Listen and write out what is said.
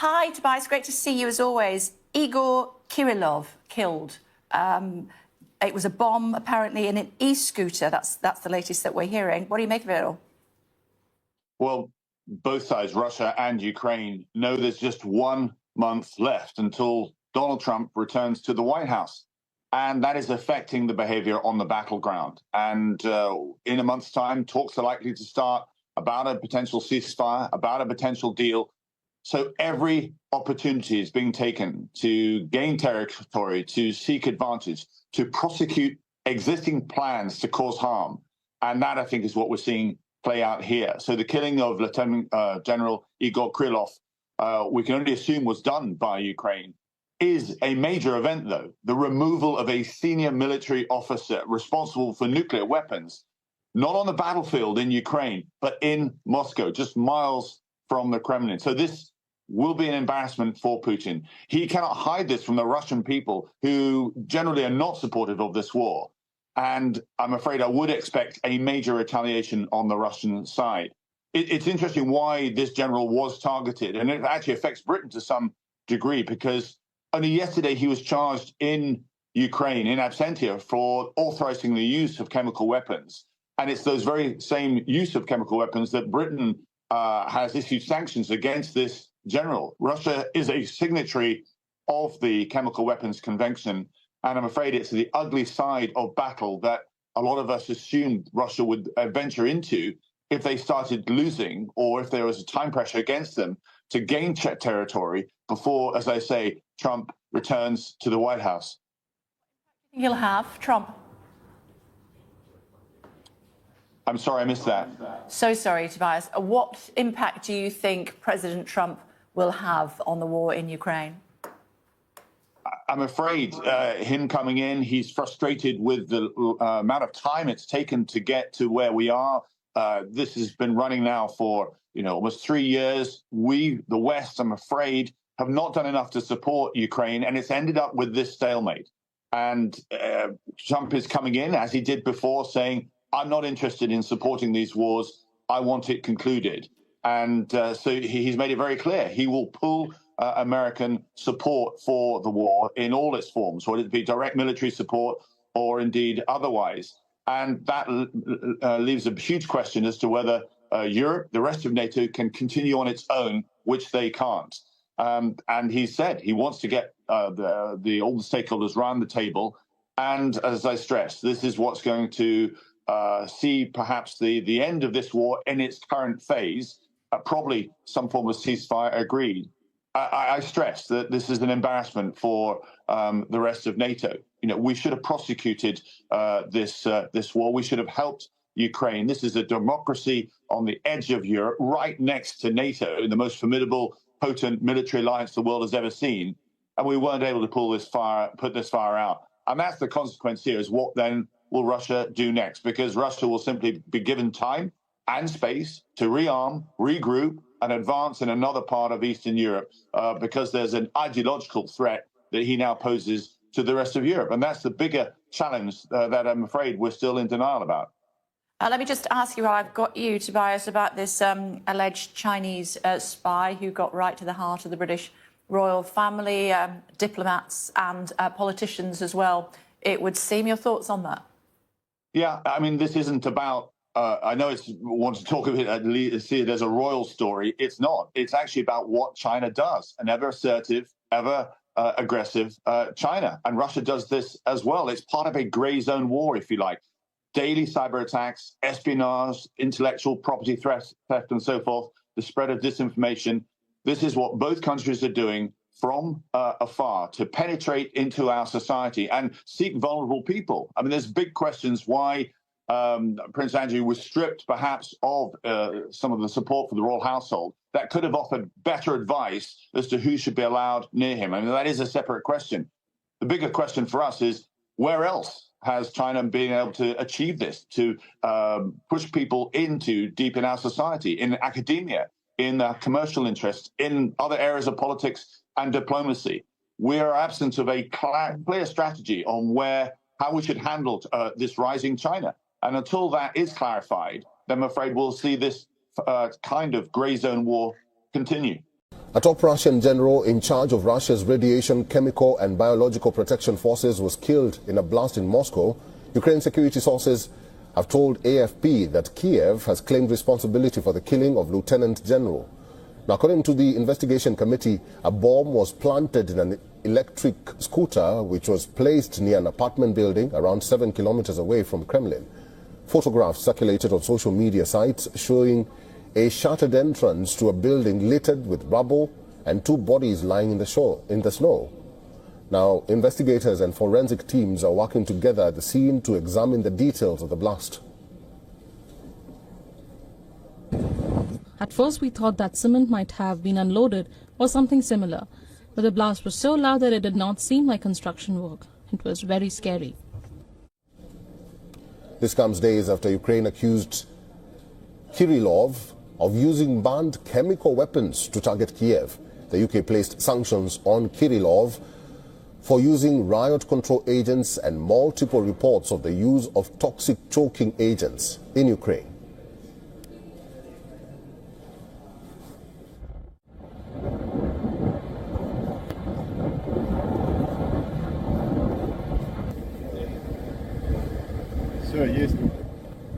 Hi, Tobias. Great to see you as always. Igor Kirillov killed. It was a bomb, apparently, in an e-scooter. That's the latest that we're hearing. What do you make of it all? Well, both sides, Russia and Ukraine, know there's just 1 month left until Donald Trump returns to the White House. And that is affecting the behavior on the battleground. And in a month's time, talks are likely to start about a potential ceasefire, about a potential deal. So every opportunity is being taken to gain territory, to seek advantage, to prosecute existing plans to cause harm. And that, I think, is what we're seeing play out here. So the killing of Lieutenant General Igor Krylov, we can only assume was done by Ukraine, is a major event, though. The removal of a senior military officer responsible for nuclear weapons, not on the battlefield in Ukraine, but in Moscow, just miles from the Kremlin. So this will be an embarrassment for Putin. He cannot hide this from the Russian people, who generally are not supportive of this war. And I'm afraid I would expect a major retaliation on the Russian side. It's interesting why this general was targeted, and it actually affects Britain to some degree, because only yesterday he was charged in Ukraine in absentia for authorizing the use of chemical weapons. And it's those very same use of chemical weapons that Britain has issued sanctions against this general. Russia is a signatory of the Chemical Weapons Convention, and I'm afraid it's the ugly side of battle that a lot of us assumed Russia would venture into if they started losing, or if there was a time pressure against them to gain Czech territory before, as I say, Trump returns to the White House. You'll have Trump. I'm sorry, I missed that. So sorry, Tobias. What impact do you think President Trump will have on the war in Ukraine? I'm afraid him coming in, he's frustrated with the amount of time it's taken to get to where we are. This has been running now for almost 3 years. We, the West, I'm afraid, have not done enough to support Ukraine, and it's ended up with this stalemate. And Trump is coming in, as he did before, saying, I'm not interested in supporting these wars. I want it concluded. And so he's made it very clear he will pull American support for the war in all its forms, whether it be direct military support or indeed otherwise. And that leaves a huge question as to whether Europe, the rest of NATO, can continue on its own, which they can't. And he said he wants to get all the stakeholders around the table. And as I stressed, this is what's going to see perhaps the end of this war in its current phase, probably some form of ceasefire agreed. I stress that this is an embarrassment for the rest of NATO. We should have prosecuted this war. We should have helped Ukraine. This is a democracy on the edge of Europe, right next to NATO, the most formidable, potent military alliance the world has ever seen. And we weren't able to put this fire out. And that's the consequence here, is what then will Russia do next? Because Russia will simply be given time and space to rearm, regroup, and advance in another part of Eastern Europe, because there's an ideological threat that he now poses to the rest of Europe. And that's the bigger challenge that I'm afraid we're still in denial about. Let me just ask you, while I've got you, Tobias, about this alleged Chinese spy who got right to the heart of the British royal family, diplomats and politicians as well, it would seem. Your thoughts on that? Yeah, I mean, this isn't about, I know it's want to talk of it, see it as a royal story. It's not. It's actually about what China does, an ever assertive, ever aggressive China. And Russia does this as well. It's part of a gray zone war, if you like. Daily cyber attacks, espionage, intellectual property theft, and so forth, the spread of disinformation. This is what both countries are doing from afar to penetrate into our society and seek vulnerable people. I mean, there's big questions why Prince Andrew was stripped perhaps of some of the support for the royal household that could have offered better advice as to who should be allowed near him. I mean, that is a separate question. The bigger question for us is, where else has China been able to achieve this, to push people into deep in our society, in academia, in commercial interests, in other areas of politics and diplomacy? We are absent of a clear strategy on how we should handle this rising China. And until that is clarified, then I'm afraid we'll see this kind of grey zone war continue. A top Russian general in charge of Russia's radiation, chemical and biological protection forces was killed in a blast in Moscow. Ukraine security sources have told AFP that Kiev has claimed responsibility for the killing of Lieutenant General. Now, according to the investigation committee, a bomb was planted in an electric scooter which was placed near an apartment building around 7 kilometers away from Kremlin. Photographs circulated on social media sites showing a shattered entrance to a building littered with rubble and 2 bodies lying in the snow. Now, investigators and forensic teams are working together at the scene to examine the details of the blast. At first, we thought that cement might have been unloaded or something similar, but the blast was so loud that it did not seem like construction work. It was very scary. This comes days after Ukraine accused Kirillov of using banned chemical weapons to target Kiev. The UK placed sanctions on Kirillov for using riot control agents and multiple reports of the use of toxic choking agents in Ukraine. Все, есть.